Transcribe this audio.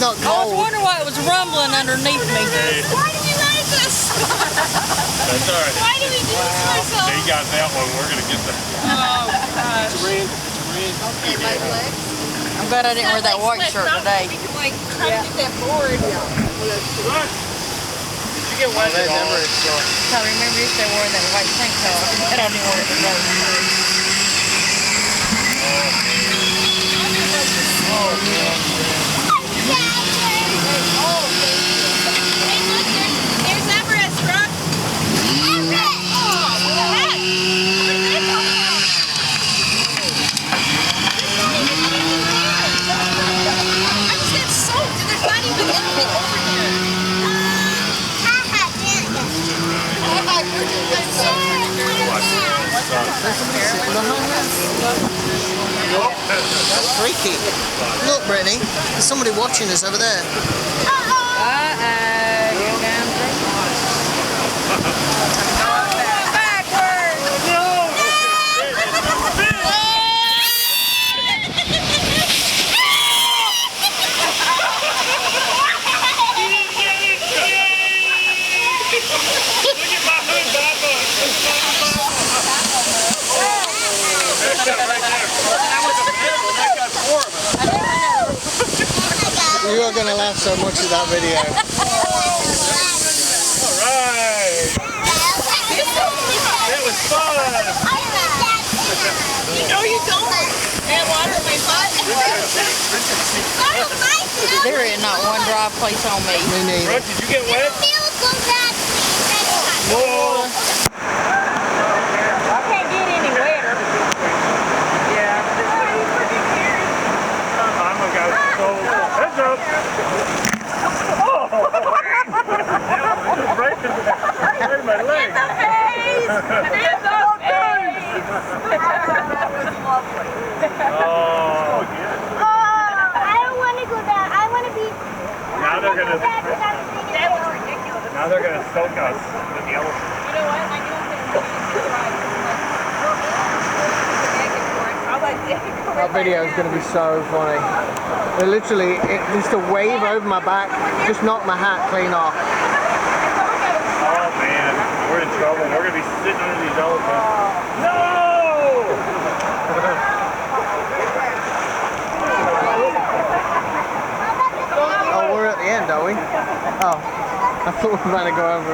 not I was gold. wondering why it was rumbling underneath me. Why did we like this? That's all right. Why did we do this to ourselves? They got that one. We're going to get that. Oh, gosh. Okay, my legs. I'm glad I didn't wear that white shirt today. We can like try to get that board. Did you get wet at all? I remember yesterday I wore that white tank top. And I didn't wear it today. Hey, look, there's Everest, Brooke. Everest! Oh, what the heck? Where'd that come from? I just got soaked and there's not even anything over here. That's freaky. Look, Brittany, there's somebody watching us over there. Get down backwards. Look at my hood, Papa. You are going to laugh so much at that video. All right. That was fun. No, you don't. And water my butt. I don't like it. There is not one dry place on me. Me neither. Brooke, did you get wet? Feels so bad. Whoa. I can't get any wetter. Yeah. I'm a guy so heads up. Oh! Right in my leg. Oh, good. I don't want to go down. I want to be. Now they're gonna. That was ridiculous. Now they're gonna soak us with the elephant. You know what? I don't think That video is going to be so funny. It literally, just a wave over my back, just knocked my hat clean off. Oh man, we're in trouble. We're gonna be sitting under these elephants. No! Oh, we're at the end, are we? Oh, I thought we were going to go over